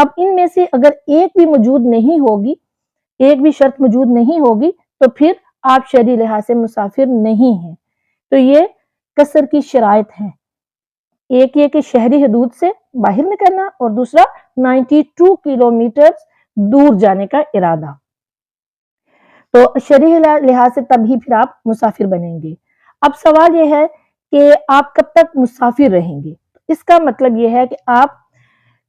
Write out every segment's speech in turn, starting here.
اب ان میں سے اگر ایک بھی موجود نہیں ہوگی، ایک بھی شرط موجود نہیں ہوگی تو پھر آپ شرعی لحاظ سے مسافر نہیں ہیں۔ تو یہ قصر کی شرائط ہیں، ایک یہ کہ شہری حدود سے باہر نکلنا، اور دوسرا 92 کلومیٹر دور جانے کا ارادہ۔ تو شرعی لحاظ سے تب ہی پھر آپ مسافر بنیں گے۔ اب سوال یہ ہے کہ آپ کب تک مسافر رہیں گے؟ اس کا مطلب یہ ہے کہ آپ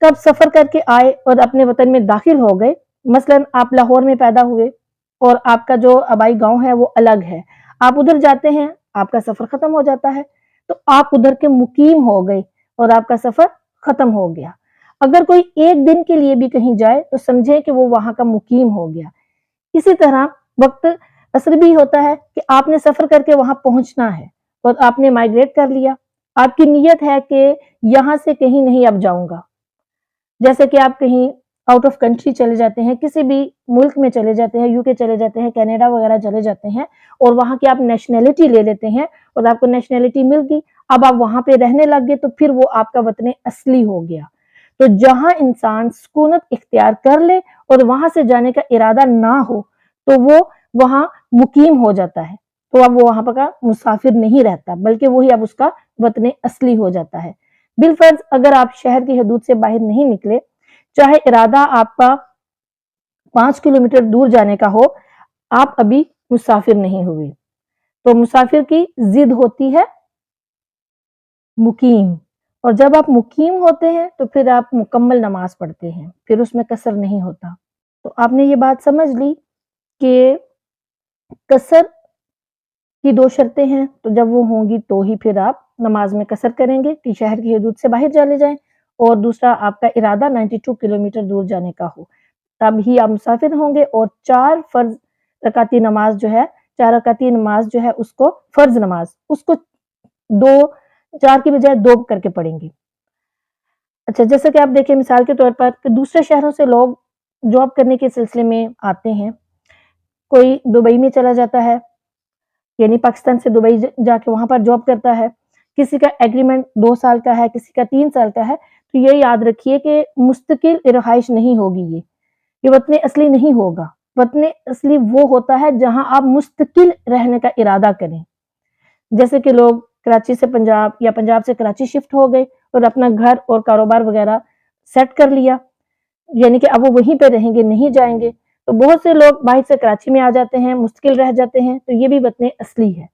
کب سفر کر کے آئے اور اپنے وطن میں داخل ہو گئے، مثلا آپ لاہور میں پیدا ہوئے اور آپ کا جو آبائی گاؤں ہے وہ الگ ہے، آپ ادھر جاتے ہیں، آپ کا سفر ختم ہو جاتا ہے، تو آپ ادھر کے مقیم ہو گئے اور آپ کا سفر ختم ہو گیا۔ اگر کوئی ایک دن کے لیے بھی کہیں جائے تو سمجھے کہ وہ وہاں کا مقیم ہو گیا۔ اسی طرح وقت اثر بھی ہوتا ہے کہ آپ نے سفر کر کے وہاں پہنچنا ہے اور آپ نے مائگریٹ کر لیا، آپ کی نیت ہے کہ یہاں سے کہیں نہیں اب جاؤں گا، جیسے کہ آپ کہیں آؤٹ آف کنٹری چلے جاتے ہیں، کسی بھی ملک میں چلے جاتے ہیں، یو کے چلے جاتے ہیں، کینیڈا وغیرہ چلے جاتے ہیں، اور وہاں کی آپ نیشنلٹی لے لیتے ہیں اور آپ کو نیشنلٹی مل گئی، اب آپ وہاں پہ رہنے لگ گئے، تو پھر وہ آپ کا وطن اصلی ہو گیا۔ تو جہاں انسان سکونت اختیار کر لے اور وہاں سے جانے کا ارادہ نہ ہو تو وہ وہاں مقیم ہو جاتا ہے، تو اب وہ وہاں پر کا مسافر نہیں رہتا، بلکہ وہی اب اس کا وطن اصلی ہو جاتا ہے۔ بالفرض اگر آپ شہر کی حدود سے باہر نہیں نکلے، چاہے ارادہ آپ کا 5 کلومیٹر دور جانے کا ہو، آپ ابھی مسافر نہیں ہوئے۔ تو مسافر کی ضد ہوتی ہے مقیم، اور جب آپ مقیم ہوتے ہیں تو پھر آپ مکمل نماز پڑھتے ہیں، پھر اس میں قصر نہیں ہوتا۔ تو آپ نے یہ بات سمجھ لی کہ قصر کی 2 شرطیں ہیں، تو جب وہ ہوں گی تو ہی پھر آپ نماز میں قصر کریں گے کہ شہر کی حدود سے باہر چلے جائیں، اور دوسرا آپ کا ارادہ 92 کلومیٹر دور جانے کا ہو، تب ہی آپ مسافر ہوں گے۔ اور 4 فرض رکعتی نماز جو ہے، 4 رکعتی نماز جو ہے اس کو فرض نماز، اس کو 4 کی بجائے 2 کر کے پڑھیں گے۔ اچھا، جیسا کہ آپ دیکھیں مثال کے طور پر کہ دوسرے شہروں سے لوگ جاب کرنے کے سلسلے میں آتے ہیں، کوئی دبئی میں چلا جاتا ہے، یعنی پاکستان سے دبئی جا کے وہاں پر جاب کرتا ہے، کسی کا ایگریمنٹ 2 سال کا ہے، کسی کا 3 سال کا ہے، تو یہ یاد رکھیے کہ مستقل رہائش نہیں ہوگی، یہ وطن اصلی نہیں ہوگا۔ وطن اصلی وہ ہوتا ہے جہاں آپ مستقل رہنے کا ارادہ کریں، جیسے کہ لوگ کراچی سے پنجاب یا پنجاب سے کراچی شفٹ ہو گئے اور اپنا گھر اور کاروبار وغیرہ سیٹ کر لیا، یعنی کہ اب وہ وہیں پہ رہیں گے، نہیں جائیں گے۔ تو بہت سے لوگ باہر سے کراچی میں آ جاتے ہیں، مستقل رہ جاتے ہیں، تو یہ بھی وطن اصلی ہے،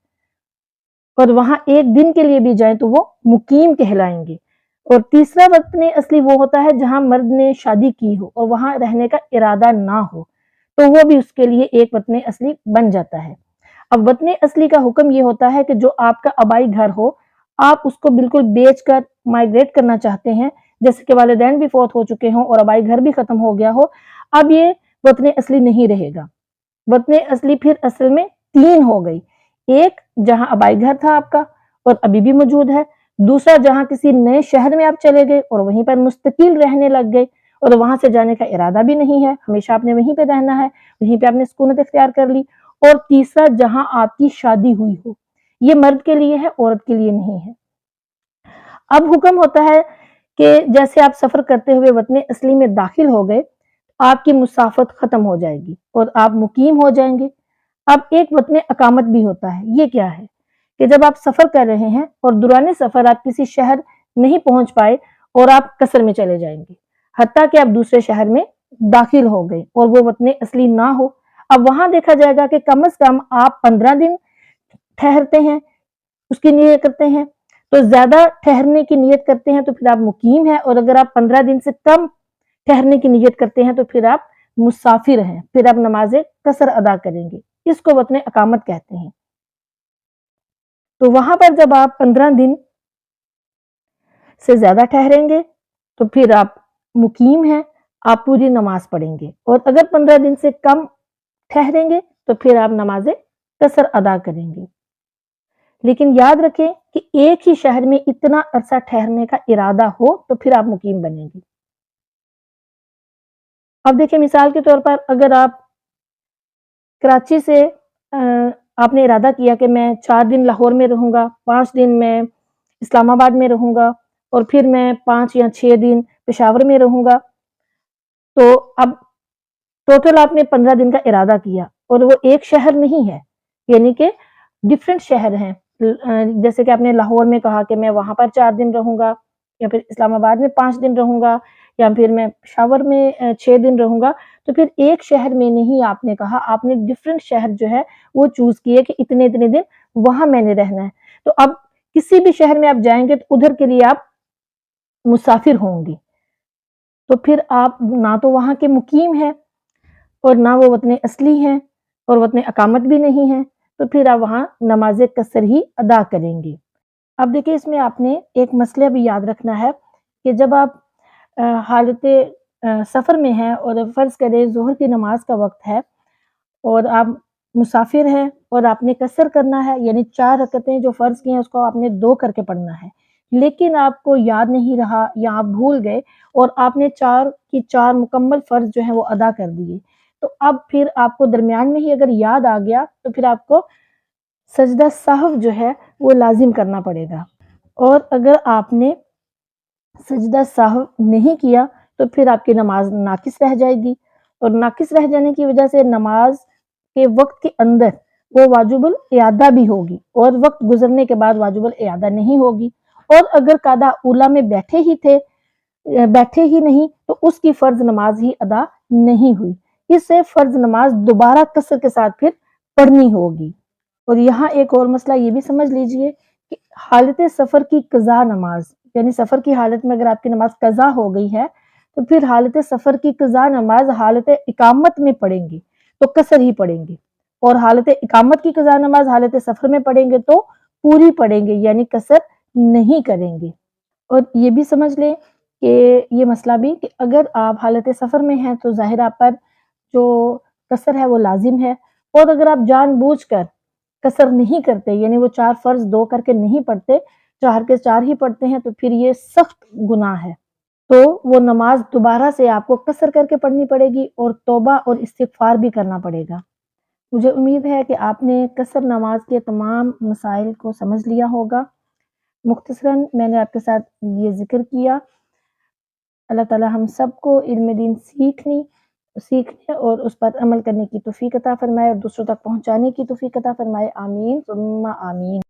اور وہاں ایک دن کے لیے بھی جائیں تو وہ مقیم کہلائیں گے۔ اور تیسرا وطن اصلی وہ ہوتا ہے جہاں مرد نے شادی کی ہو اور وہاں رہنے کا ارادہ نہ ہو، تو وہ بھی اس کے لیے ایک وطن اصلی بن جاتا ہے۔ اب وطن اصلی کا حکم یہ ہوتا ہے کہ جو آپ کا آبائی گھر ہو، آپ اس کو بالکل بیچ کر مائگریٹ کرنا چاہتے ہیں، جیسے کہ والدین بھی فوت ہو چکے ہوں اور آبائی گھر بھی ختم ہو گیا ہو، اب یہ وطن اصلی نہیں رہے گا۔ وطن اصلی پھر اصل میں 3 ہو گئی، ایک جہاں آبائی گھر تھا آپ کا اور ابھی بھی موجود ہے، دوسرا جہاں کسی نئے شہر میں آپ چلے گئے اور وہیں پر مستقل رہنے لگ گئے اور وہاں سے جانے کا ارادہ بھی نہیں ہے، ہمیشہ آپ نے وہیں پہ رہنا ہے، وہیں پہ آپ نے سکونت اختیار کر لی، اور تیسرا جہاں آپ کی شادی ہوئی ہو۔ یہ مرد کے لیے ہے، عورت کے لیے نہیں ہے۔ اب حکم ہوتا ہے کہ جیسے آپ سفر کرتے ہوئے وطن اصلی میں داخل ہو گئے، آپ کی مسافت ختم ہو جائے گی اور آپ مقیم ہو جائیں گے۔ اب ایک وطن اقامت بھی ہوتا ہے، یہ کیا ہے کہ جب آپ سفر کر رہے ہیں اور دوران سفر آپ کسی شہر نہیں پہنچ پائے اور آپ قصر میں چلے جائیں گے، حتیٰ کہ آپ دوسرے شہر میں داخل ہو گئے اور وہ وطن اصلی نہ ہو، اب وہاں دیکھا جائے گا کہ کم از کم آپ 15 دن ٹھہرتے ہیں، اس کی نیت کرتے ہیں، تو زیادہ ٹھہرنے کی نیت کرتے ہیں تو پھر آپ مقیم ہیں، اور اگر آپ 15 دن سے کم ٹھہرنے کی نیت کرتے ہیں تو پھر آپ مسافر ہیں، پھر آپ نماز قصر ادا کریں گے، اس کو وطن اقامت کہتے ہیں۔ تو وہاں پر جب آپ 15 دن سے زیادہ ٹھہریں گے تو پھر آپ مقیم ہیں، آپ پوری نماز پڑھیں گے، اور اگر 15 دن سے کم ٹھہریں گے تو پھر آپ نماز قصر ادا کریں گے۔ لیکن یاد رکھیں کہ ایک ہی شہر میں اتنا عرصہ ٹھہرنے کا ارادہ ہو تو پھر آپ مقیم بنیں گے۔ اب دیکھیں مثال کے طور پر اگر آپ کراچی سے آپ نے ارادہ کیا کہ میں 4 دن لاہور میں رہوں گا، 5 دن میں اسلام آباد میں رہوں گا، اور پھر میں 5 یا 6 دن پشاور میں رہوں گا، تو اب ٹوٹل آپ نے 15 دن کا ارادہ کیا اور وہ ایک شہر نہیں ہے، یعنی کہ ڈفرینٹ شہر ہیں، جیسے کہ آپ نے لاہور میں کہا کہ میں وہاں پر 4 دن رہوں گا، یا پھر اسلام آباد میں 5 دن رہوں گا، یا پھر میں پشاور میں 6 دن رہوں گا، تو پھر ایک شہر میں نہیں آپ نے کہا، آپ نے ڈفرینٹ شہر جو ہے وہ چوز کیے کہ اتنے اتنے دن وہاں میں نے رہنا ہے۔ تو اب کسی بھی شہر میں آپ جائیں گے تو ادھر کے لیے آپ مسافر ہوں گی، تو پھر آپ نہ تو وہاں کے مقیم ہیں اور نہ وہ وطن اصلی ہیں اور وطن اقامت بھی نہیں ہے، تو پھر آپ وہاں نماز قصر ہی ادا کریں گے۔ اب دیکھیں اس میں آپ نے ایک مسئلہ بھی یاد رکھنا ہے کہ جب آپ حالت سفر میں ہیں اور فرض کریں ظہر کی نماز کا وقت ہے اور آپ مسافر ہیں اور آپ نے قصر کرنا ہے، یعنی 4 رکعتیں جو فرض کی ہیں اس کو آپ نے 2 کر کے پڑھنا ہے، لیکن آپ کو یاد نہیں رہا یا آپ بھول گئے اور آپ نے 4 کی 4 مکمل فرض جو ہیں وہ ادا کر دیے، تو اب پھر آپ کو درمیان میں ہی اگر یاد آ گیا تو پھر آپ کو سجدہ سہو جو ہے وہ لازم کرنا پڑے گا، اور اگر آپ نے سجدہ سہو نہیں کیا تو پھر آپ کی نماز ناقص رہ جائے گی، اور ناقص رہ جانے کی وجہ سے نماز کے وقت کے اندر وہ واجب الاعادہ بھی ہوگی اور وقت گزرنے کے بعد واجب الاعادہ نہیں ہوگی، اور اگر قاعدہ اولیٰ میں بیٹھے ہی نہیں تو اس کی فرض نماز ہی ادا نہیں ہوئی، اس سے فرض نماز دوبارہ قصر کے ساتھ پھر پڑھنی ہوگی۔ اور یہاں ایک اور مسئلہ یہ بھی سمجھ لیجئے کہ حالت سفر کی قضا نماز، یعنی سفر کی حالت میں اگر آپ کی نماز قضا ہو گئی ہے تو پھر حالت سفر کی قضا نماز حالت اقامت میں پڑھیں گے تو قصر ہی پڑھیں گے، اور حالت اقامت کی قضا نماز حالت سفر میں پڑھیں گے تو پوری پڑھیں گے، یعنی قصر نہیں کریں گے۔ اور یہ بھی سمجھ لیں کہ یہ مسئلہ بھی کہ اگر آپ حالت سفر میں ہیں تو ظاہر آپ پر جو قصر ہے وہ لازم ہے، اور اگر آپ جان بوجھ کر قصر نہیں کرتے، یعنی وہ 4 فرض 2 کر کے نہیں پڑھتے، 4 کے 4 ہی پڑھتے ہیں، تو پھر یہ سخت گناہ ہے، تو وہ نماز دوبارہ سے آپ کو قصر کر کے پڑھنی پڑے گی اور توبہ اور استغفار بھی کرنا پڑے گا۔ مجھے امید ہے کہ آپ نے قصر نماز کے تمام مسائل کو سمجھ لیا ہوگا۔ مختصراً میں نے آپ کے ساتھ یہ ذکر کیا۔ اللہ تعالی ہم سب کو علم دین سیکھنے اور اس پر عمل کرنے کی توفیق عطا فرمائے اور دوسروں تک پہنچانے کی توفیق عطا فرمائے، آمین ثم آمین۔